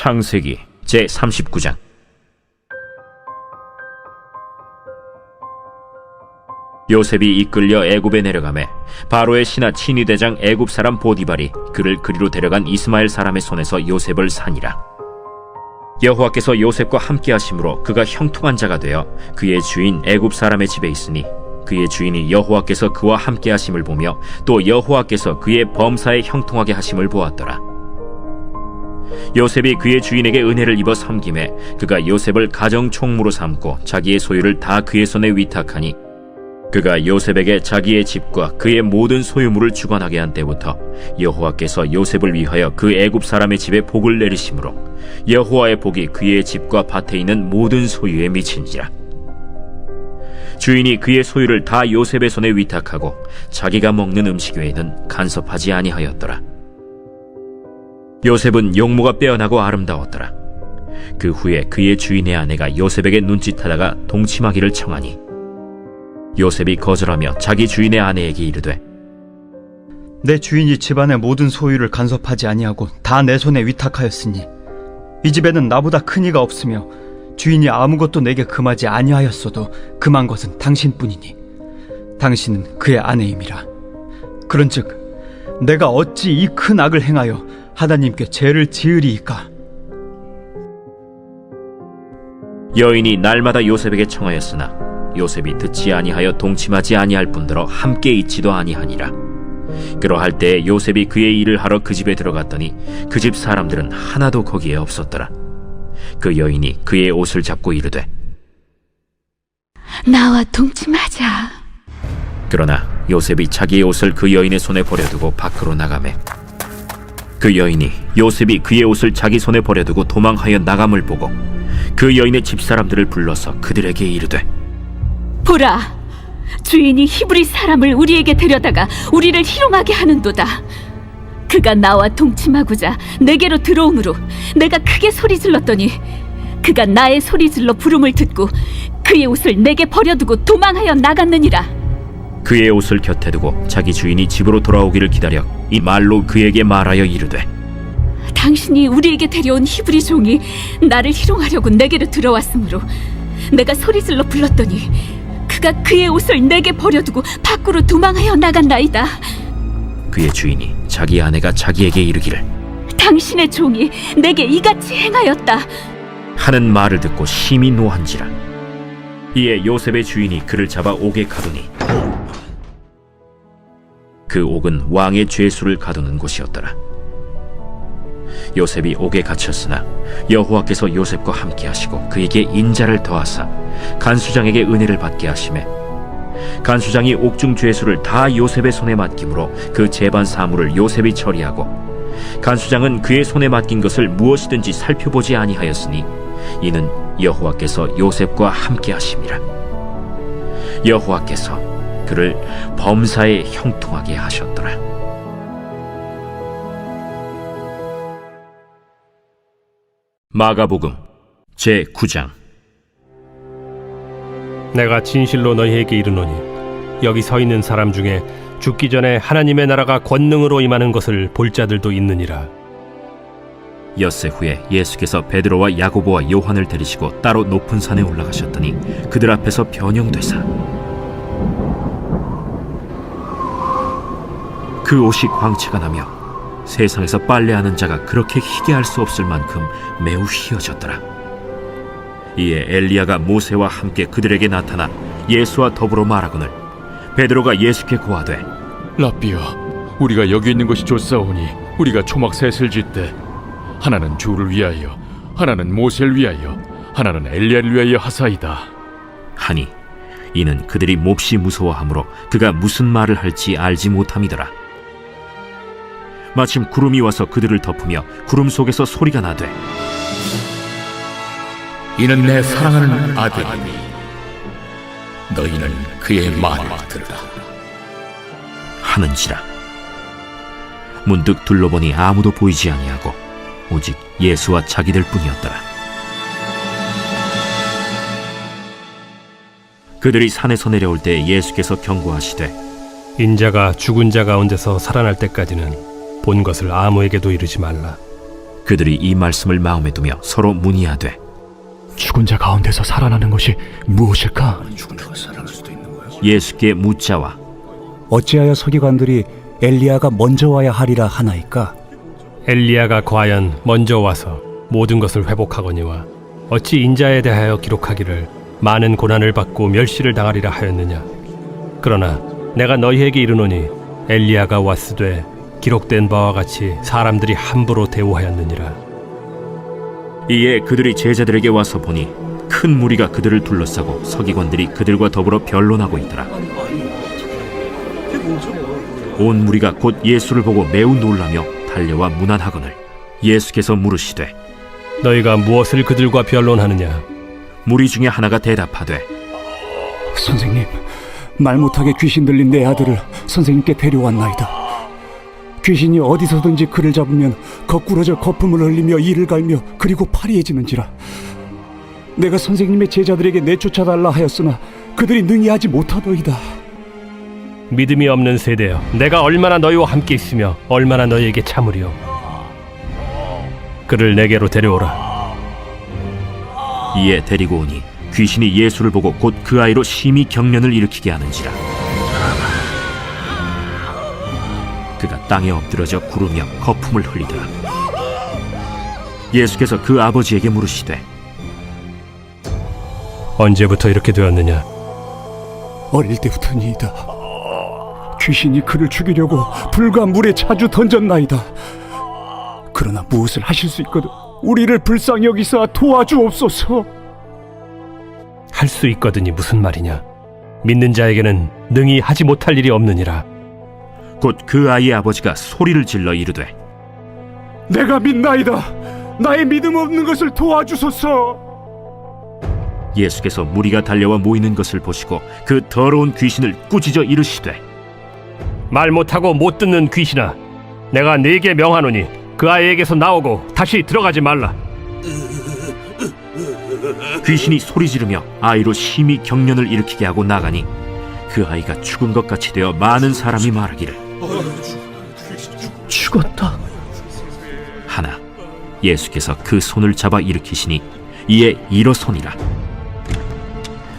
창세기 제39장. 요셉이 이끌려 애굽에 내려가매 바로의 신하 친위대장 애굽 사람 보디발이 그를 그리로 데려간 이스마엘 사람의 손에서 요셉을 산이라. 여호와께서 요셉과 함께 하심으로 그가 형통한 자가 되어 그의 주인 애굽 사람의 집에 있으니 그의 주인이 여호와께서 그와 함께 하심을 보며 또 여호와께서 그의 범사에 형통하게 하심을 보았더라. 요셉이 그의 주인에게 은혜를 입어 섬김에 그가 요셉을 가정 총무로 삼고 자기의 소유를 다 그의 손에 위탁하니 그가 요셉에게 자기의 집과 그의 모든 소유물을 주관하게 한 때부터 여호와께서 요셉을 위하여 그 애굽 사람의 집에 복을 내리심으로 여호와의 복이 그의 집과 밭에 있는 모든 소유에 미친지라. 주인이 그의 소유를 다 요셉의 손에 위탁하고 자기가 먹는 음식 외에는 간섭하지 아니하였더라. 요셉은 용모가 빼어나고 아름다웠더라. 그 후에 그의 주인의 아내가 요셉에게 눈짓하다가 동침하기를 청하니 요셉이 거절하며 자기 주인의 아내에게 이르되 내 주인이 집안의 모든 소유를 간섭하지 아니하고 다 내 손에 위탁하였으니 이 집에는 나보다 큰 이가 없으며 주인이 아무것도 내게 금하지 아니하였어도 금한 것은 당신뿐이니 당신은 그의 아내임이라. 그런즉 내가 어찌 이 큰 악을 행하여 하나님께 죄를 지으리이까? 여인이 날마다 요셉에게 청하였으나 요셉이 듣지 아니하여 동침하지 아니할 뿐더러 함께 있지도 아니하니라. 그러할 때 요셉이 그의 일을 하러 그 집에 들어갔더니 그 집 사람들은 하나도 거기에 없었더라. 그 여인이 그의 옷을 잡고 이르되 나와 동침하자. 그러나 요셉이 자기의 옷을 그 여인의 손에 버려두고 밖으로 나가매 그 여인이 요셉이 그의 옷을 자기 손에 버려두고 도망하여 나감을 보고 그 여인의 집사람들을 불러서 그들에게 이르되 보라, 주인이 히브리 사람을 우리에게 데려다가 우리를 희롱하게 하는도다. 그가 나와 동침하고자 내게로 들어오므로 내가 크게 소리질렀더니 그가 나의 소리질러 부름을 듣고 그의 옷을 내게 버려두고 도망하여 나갔느니라. 그의 옷을 곁에 두고 자기 주인이 집으로 돌아오기를 기다려 이 말로 그에게 말하여 이르되 당신이 우리에게 데려온 히브리 종이 나를 희롱하려고 내게로 들어왔으므로 내가 소리질러 불렀더니 그가 그의 옷을 내게 버려두고 밖으로 도망하여 나간나이다. 그의 주인이 자기 아내가 자기에게 이르기를 당신의 종이 내게 이같이 행하였다 하는 말을 듣고 심히 노한지라. 이에 요셉의 주인이 그를 잡아 옥에 가두니 그 옥은 왕의 죄수를 가두는 곳이었더라. 요셉이 옥에 갇혔으나 여호와께서 요셉과 함께 하시고 그에게 인자를 더하사 간수장에게 은혜를 받게 하시매 간수장이 옥중 죄수를 다 요셉의 손에 맡김으로 그 재반 사물을 요셉이 처리하고 간수장은 그의 손에 맡긴 것을 무엇이든지 살펴보지 아니하였으니 이는 여호와께서 요셉과 함께 하심이라. 여호와께서 그를 범사에 형통하게 하셨더라. 마가복음 제9장. 내가 진실로 너희에게 이르노니 여기 서 있는 사람 중에 죽기 전에 하나님의 나라가 권능으로 임하는 것을 볼 자들도 있느니라. 엿새 후에 예수께서 베드로와 야고보와 요한을 데리시고 따로 높은 산에 올라가셨더니 그들 앞에서 변형되사 그 옷이 광채가 나며 세상에서 빨래하는 자가 그렇게 희게 할 수 없을 만큼 매우 희어졌더라. 이에 엘리야가 모세와 함께 그들에게 나타나 예수와 더불어 말하거늘 베드로가 예수께 고하되 라삐여, 우리가 여기 있는 것이 좋사오니 우리가 초막 셋을 짓되 하나는 주를 위하여, 하나는 모세를 위하여, 하나는 엘리야를 위하여 하사이다 하니 이는 그들이 몹시 무서워하므로 그가 무슨 말을 할지 알지 못함이더라. 마침 구름이 와서 그들을 덮으며 구름 속에서 소리가 나되 이는 내 사랑하는 아들이니 너희는 그의 말을 들으라 하는지라. 문득 둘러보니 아무도 보이지 아니하고 오직 예수와 자기들 뿐이었더라. 그들이 산에서 내려올 때 예수께서 경고하시되 인자가 죽은 자 가운데서 살아날 때까지는 본 것을 아무에게도 이르지 말라. 그들이 이 말씀을 마음에 두며 서로 문의하되 죽은 자 가운데서 살아나는 것이 무엇일까? 예수께 묻자와 어찌하여 서기관들이 엘리야가 먼저 와야 하리라 하나이까? 엘리야가 과연 먼저 와서 모든 것을 회복하거니와 어찌 인자에 대하여 기록하기를 많은 고난을 받고 멸시를 당하리라 하였느냐. 그러나 내가 너희에게 이르노니 엘리야가 왔으되 기록된 바와 같이 사람들이 함부로 대우하였느니라. 이에 그들이 제자들에게 와서 보니 큰 무리가 그들을 둘러싸고 서기관들이 그들과 더불어 변론하고 있더라. 온 무리가 곧 예수를 보고 매우 놀라며 달려와 문안하거늘 예수께서 물으시되 너희가 무엇을 그들과 변론하느냐. 무리 중에 하나가 대답하되 선생님, 말 못하게 귀신 들린 내 아들을 선생님께 데려왔나이다. 귀신이 어디서든지 그를 잡으면 거꾸러져 거품을 흘리며 이를 갈며 그리고 파리해지는지라. 내가 선생님의 제자들에게 내쫓아달라 하였으나 그들이 능히 하지 못하더이다. 믿음이 없는 세대여, 내가 얼마나 너희와 함께 있으며 얼마나 너희에게 참으리요. 그를 내게로 데려오라. 이에 데리고 오니 귀신이 예수를 보고 곧 그 아이로 심히 경련을 일으키게 하는지라. 그가 땅에 엎드러져 구르며 거품을 흘리더라. 예수께서 그 아버지에게 물으시되 언제부터 이렇게 되었느냐. 어릴 때부터니이다. 귀신이 그를 죽이려고 불과 물에 자주 던졌나이다. 그러나 무엇을 하실 수 있거든 우리를 불쌍히 여기사 도와주옵소서. 할 수 있거든이 무슨 말이냐. 믿는 자에게는 능히 하지 못할 일이 없느니라. 곧 그 아이의 아버지가 소리를 질러 이르되 내가 믿나이다. 나의 믿음 없는 것을 도와주소서. 예수께서 무리가 달려와 모이는 것을 보시고 그 더러운 귀신을 꾸짖어 이르시되 말 못하고 못 듣는 귀신아, 내가 네게 명하노니 그 아이에게서 나오고 다시 들어가지 말라. 귀신이 소리 지르며 아이로 심히 경련을 일으키게 하고 나가니 그 아이가 죽은 것 같이 되어 많은 사람이 말하기를 죽었다. 하나 예수께서 그 손을 잡아 일으키시니 이에 일어서니라.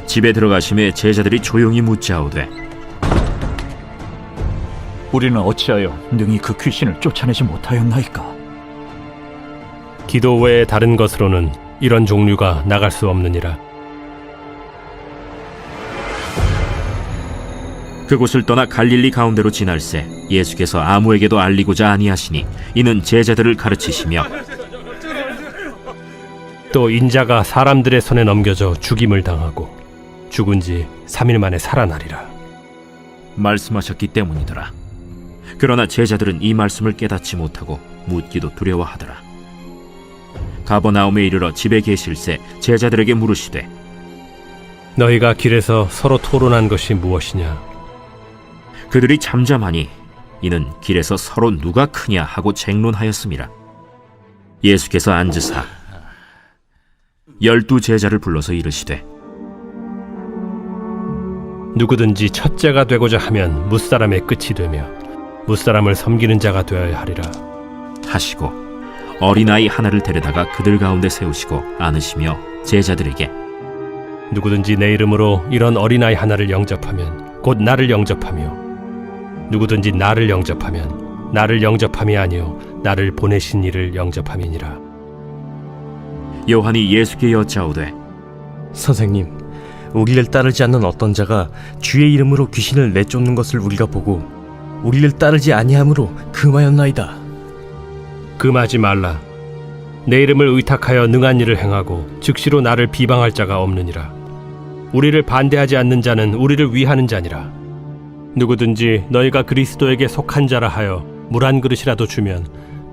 집에 들어가심에 제자들이 조용히 묻자오되 우리는 어찌하여 능히 그 귀신을 쫓아내지 못하였나이까? 기도 외에 다른 것으로는 이런 종류가 나갈 수 없느니라. 그곳을 떠나 갈릴리 가운데로 지날새 예수께서 아무에게도 알리고자 아니하시니 이는 제자들을 가르치시며 또 인자가 사람들의 손에 넘겨져 죽임을 당하고 죽은 지 3일 만에 살아나리라. 말씀하셨기 때문이더라. 그러나 제자들은 이 말씀을 깨닫지 못하고 묻기도 두려워하더라. 가버나움에 이르러 집에 계실새 제자들에게 물으시되 너희가 길에서 서로 토론한 것이 무엇이냐. 그들이 잠잠하니 이는 길에서 서로 누가 크냐 하고 쟁론하였음이라. 예수께서 앉으사 12 제자를 불러서 이르시되 누구든지 첫째가 되고자 하면 무사람의 끝이 되며 무사람을 섬기는 자가 되어야 하리라 하시고 어린아이 하나를 데려다가 그들 가운데 세우시고 안으시며 제자들에게 누구든지 내 이름으로 이런 어린아이 하나를 영접하면 곧 나를 영접하며 누구든지 나를 영접하면 나를 영접함이 아니요 나를 보내신 이를 영접함이니라. 요한이 예수께 여짜오되 선생님, 우리를 따르지 않는 어떤 자가 주의 이름으로 귀신을 내쫓는 것을 우리가 보고 우리를 따르지 아니함으로 금하였나이다. 금하지 말라. 내 이름을 의탁하여 능한 일을 행하고 즉시로 나를 비방할 자가 없느니라. 우리를 반대하지 않는 자는 우리를 위하는 자니라. 누구든지 너희가 그리스도에게 속한 자라 하여 물 한 그릇이라도 주면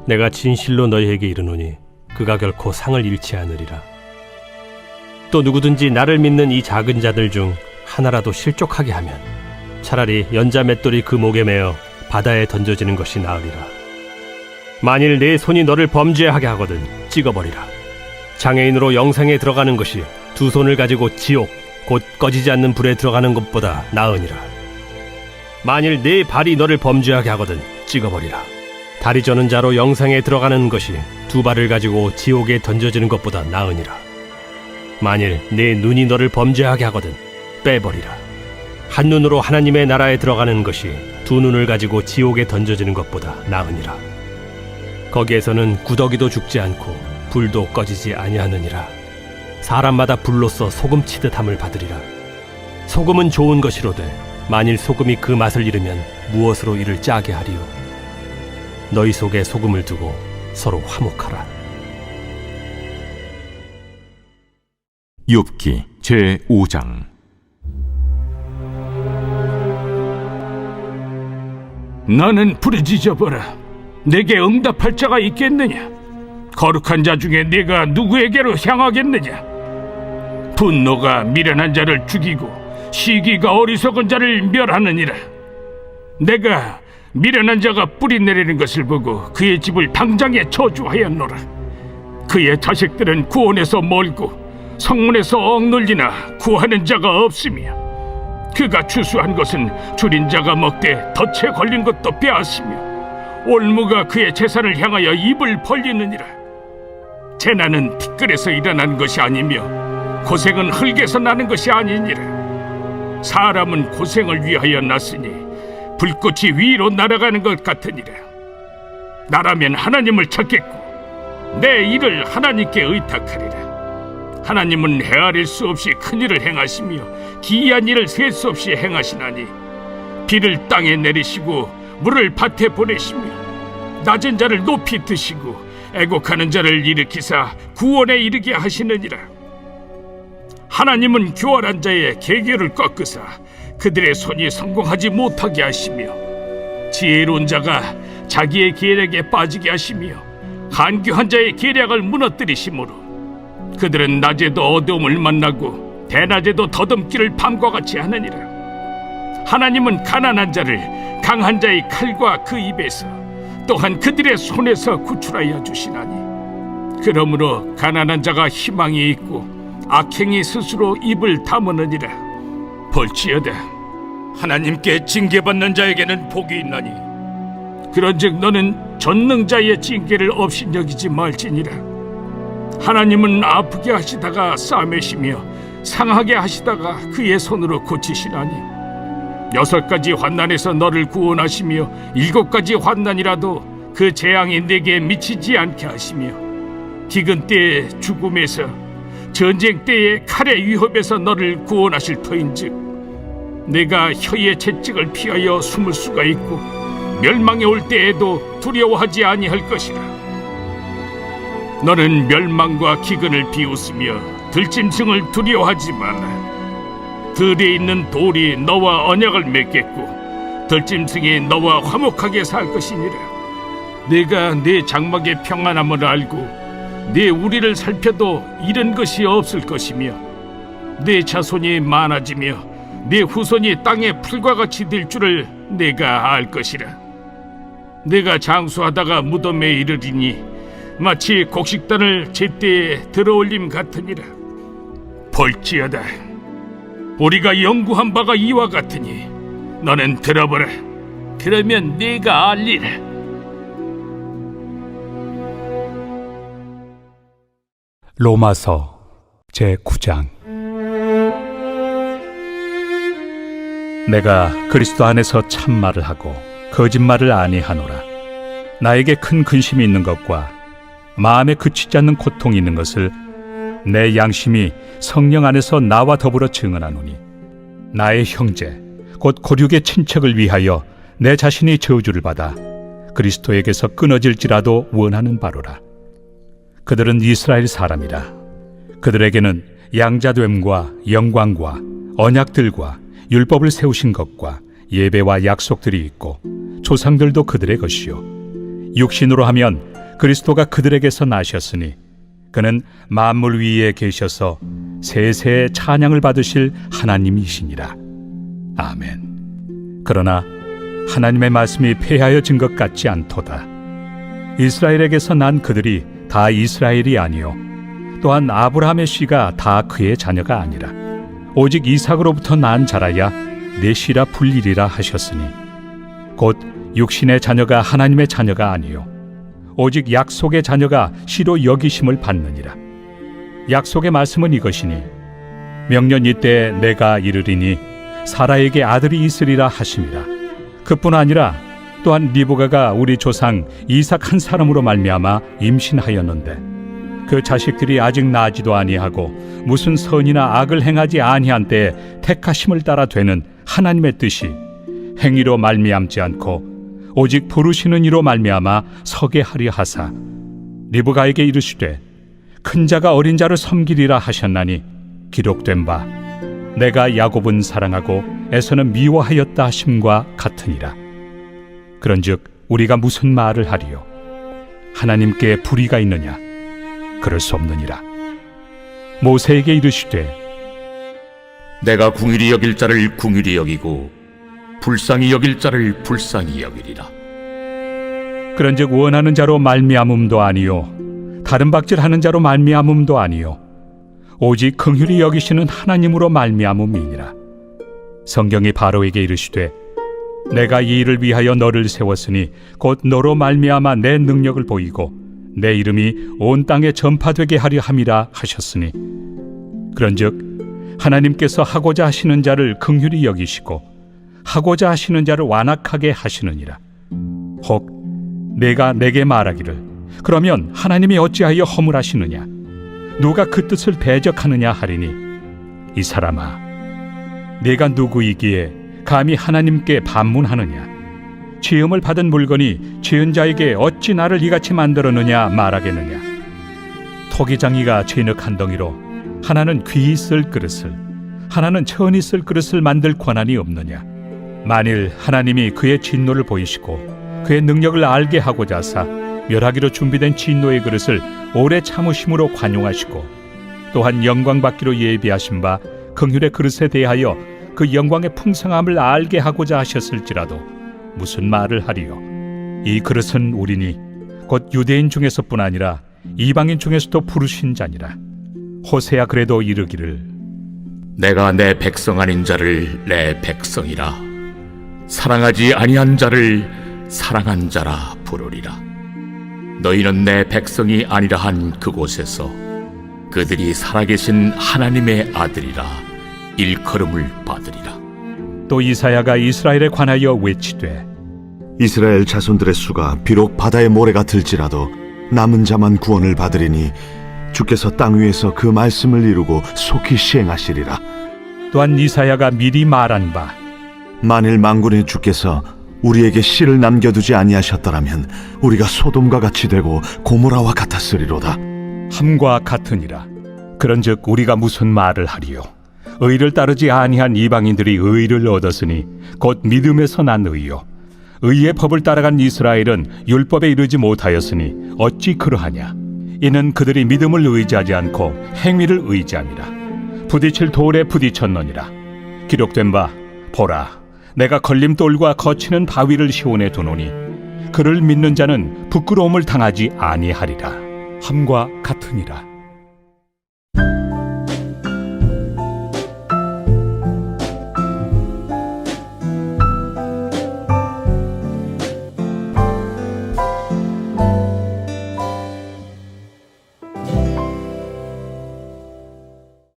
내가 진실로 너희에게 이르노니 그가 결코 상을 잃지 않으리라. 또 누구든지 나를 믿는 이 작은 자들 중 하나라도 실족하게 하면 차라리 연자 맷돌이 그 목에 매어 바다에 던져지는 것이 나으리라. 만일 내 손이 너를 범죄하게 하거든 찍어버리라. 장애인으로 영생에 들어가는 것이 두 손을 가지고 지옥 곧 꺼지지 않는 불에 들어가는 것보다 나으니라. 만일 내 발이 너를 범죄하게 하거든 찍어버리라. 다리 저는 자로 영생에 들어가는 것이 두 발을 가지고 지옥에 던져지는 것보다 나으니라. 만일 네 눈이 너를 범죄하게 하거든 빼버리라. 한 눈으로 하나님의 나라에 들어가는 것이 두 눈을 가지고 지옥에 던져지는 것보다 나으니라. 거기에서는 구더기도 죽지 않고 불도 꺼지지 아니하느니라. 사람마다 불로써 소금 치듯함을 받으리라. 소금은 좋은 것이로되 만일 소금이 그 맛을 잃으면 무엇으로 이를 짜게 하리요. 너희 속에 소금을 두고 서로 화목하라. 욥기 제5장. 너는 부르짖어보라. 내게 응답할 자가 있겠느냐? 거룩한 자 중에 네가 누구에게로 향하겠느냐? 분노가 미련한 자를 죽이고 시기가 어리석은 자를 멸하느니라. 내가 미련한 자가 뿌리 내리는 것을 보고 그의 집을 당장에 저주하였노라. 그의 자식들은 구원에서 멀고 성문에서 억눌리나 구하는 자가 없으며 그가 추수한 것은 줄인 자가 먹되 덫에 걸린 것도 빼앗으며 올무가 그의 재산을 향하여 입을 벌리느니라. 재난은 티끌에서 일어나는 것이 아니며 고생은 흙에서 나는 것이 아니니라. 사람은 고생을 위하여 났으니 불꽃이 위로 날아가는 것 같으니라. 나라면 하나님을 찾겠고 내 일을 하나님께 의탁하리라. 하나님은 헤아릴 수 없이 큰 일을 행하시며 기이한 일을 셀 수 없이 행하시나니 비를 땅에 내리시고 물을 밭에 보내시며 낮은 자를 높이 드시고 애곡하는 자를 일으키사 구원에 이르게 하시느니라. 하나님은 교활한 자의 계계를 꺾으사 그들의 손이 성공하지 못하게 하시며 지혜로운 자가 자기의 계략에 빠지게 하시며 간교한 자의 계략을 무너뜨리시므로 그들은 낮에도 어두움을 만나고 대낮에도 더듬기를 밤과 같이 하느니라. 하나님은 가난한 자를 강한 자의 칼과 그 입에서 또한 그들의 손에서 구출하여 주시나니 그러므로 가난한 자가 희망이 있고 악행이 스스로 입을 다무느니라. 볼지어다 하나님께 징계받는 자에게는 복이 있나니 그런즉 너는 전능자의 징계를 업신여기지 말지니라. 하나님은 아프게 하시다가 싸매시며 상하게 하시다가 그의 손으로 고치시나니 6가지 환난에서 너를 구원하시며 7가지 환난이라도 그 재앙이 내게 미치지 않게 하시며 기근 때의 죽음에서 전쟁 때의 칼의 위협에서 너를 구원하실 터인즉 내가 혀의 채찍을 피하여 숨을 수가 있고 멸망에 올 때에도 두려워하지 아니할 것이라. 너는 멸망과 기근을 비웃으며 들짐승을 두려워하지 말라. 들에 있는 돌이 너와 언약을 맺겠고 들짐승이 너와 화목하게 살 것이니라. 네가 내 장막의 평안함을 알고 네 우리를 살펴도 잃은 것이 없을 것이며 네 자손이 많아지며 네 후손이 땅의 풀과 같이 될 줄을 내가 알 것이라. 내가 장수하다가 무덤에 이르리니 마치 곡식단을 제때에 들어올림 같으니라. 볼지어다 우리가 연구한 바가 이와 같으니 너는 들어보라. 그러면 네가 알리라. 로마서 제9장. 내가 그리스도 안에서 참말을 하고 거짓말을 아니하노라. 나에게 큰 근심이 있는 것과 마음에 그치지 않는 고통이 있는 것을 내 양심이 성령 안에서 나와 더불어 증언하노니 나의 형제 곧 고륙의 친척을 위하여 내 자신이 저주를 받아 그리스도에게서 끊어질지라도 원하는 바로라. 그들은 이스라엘 사람이라. 그들에게는 양자됨과 영광과 언약들과 율법을 세우신 것과 예배와 약속들이 있고 조상들도 그들의 것이요 육신으로 하면 그리스도가 그들에게서 나셨으니 그는 만물 위에 계셔서 세세의 찬양을 받으실 하나님이시니라. 아멘. 그러나 하나님의 말씀이 폐하여진 것 같지 않도다. 이스라엘에게서 난 그들이 다 이스라엘이 아니요 또한 아브라함의 씨가 다 그의 자녀가 아니라 오직 이삭으로부터 난 자라야 내 씨라 불리리라 하셨으니 곧 육신의 자녀가 하나님의 자녀가 아니요 오직 약속의 자녀가 시로 여기심을 받느니라. 약속의 말씀은 이것이니 명년 이때 내가 이르리니 사라에게 아들이 있으리라 하심이라. 그뿐 아니라 또한 리브가가 우리 조상 이삭 한 사람으로 말미암아 임신하였는데 그 자식들이 아직 나지도 아니하고 무슨 선이나 악을 행하지 아니한 때에 택하심을 따라 되는 하나님의 뜻이 행위로 말미암지 않고 오직 부르시는 이로 말미암아 서게 하려 하사 리브가에게 이르시되 큰 자가 어린 자를 섬기리라 하셨나니 기록된 바 내가 야곱은 사랑하고 에서는 미워하였다 하심과 같으니라. 그런즉 우리가 무슨 말을 하리요? 하나님께 불의가 있느냐? 그럴 수 없느니라. 모세에게 이르시되 내가 궁휼히 여길 자를 궁휼히 여기고 불쌍히 여길 자를 불쌍히 여기리라. 그런즉 원하는 자로 말미암음도 아니요 다른 박질하는 자로 말미암음도 아니요 오직 긍휼히 여기시는 하나님으로 말미암음이니라. 성경이 바로에게 이르시되 내가 이 일을 위하여 너를 세웠으니 곧 너로 말미암아 내 능력을 보이고 내 이름이 온 땅에 전파되게 하려 함이라 하셨으니 그런즉 하나님께서 하고자 하시는 자를 긍휼히 여기시고 하고자 하시는 자를 완악하게 하시느니라. 혹 내가 내게 말하기를 그러면 하나님이 어찌하여 허물하시느냐? 누가 그 뜻을 대적하느냐 하리니 이 사람아 네가 누구이기에 감히 하나님께 반문하느냐? 지음을 받은 물건이 지은 자에게 어찌 나를 이같이 만들었느냐 말하겠느냐? 토기장이가 진흙 한 덩이로 하나는 귀히 쓸 그릇을 하나는 천히 쓸 그릇을 만들 권한이 없느냐? 만일 하나님이 그의 진노를 보이시고 그의 능력을 알게 하고자 하사 멸하기로 준비된 진노의 그릇을 오래 참으심으로 관용하시고 또한 영광 받기로 예비하신 바 긍휼의 그릇에 대하여 그 영광의 풍성함을 알게 하고자 하셨을지라도 무슨 말을 하리요? 이 그릇은 우리니 곧 유대인 중에서뿐 아니라 이방인 중에서도 부르신 자니라. 호세야 그래도 이르기를 내가 내 백성 아닌 자를 내 백성이라 사랑하지 아니한 자를 사랑한 자라 부르리라. 너희는 내 백성이 아니라 한 그곳에서 그들이 살아계신 하나님의 아들이라 일컬음을 받으리라. 또 이사야가 이스라엘에 관하여 외치되 이스라엘 자손들의 수가 비록 바다의 모래가 들지라도 남은 자만 구원을 받으리니 주께서 땅 위에서 그 말씀을 이루고 속히 시행하시리라. 또한 이사야가 미리 말한 바 만일 만군의 주께서 우리에게 씨를 남겨두지 아니하셨더라면 우리가 소돔과 같이 되고 고모라와 같았으리로다 함과 같으니라. 그런즉 우리가 무슨 말을 하리요? 의를 따르지 아니한 이방인들이 의를 얻었으니 곧 믿음에서 난 의요 의의 법을 따라간 이스라엘은 율법에 이르지 못하였으니 어찌 그러하냐? 이는 그들이 믿음을 의지하지 않고 행위를 의지함이라. 부딪힐 돌에 부딪혔느니라. 기록된 바 보라 내가 걸림돌과 거치는 바위를 시온에 두노니 그를 믿는 자는 부끄러움을 당하지 아니하리라 함과 같으니라.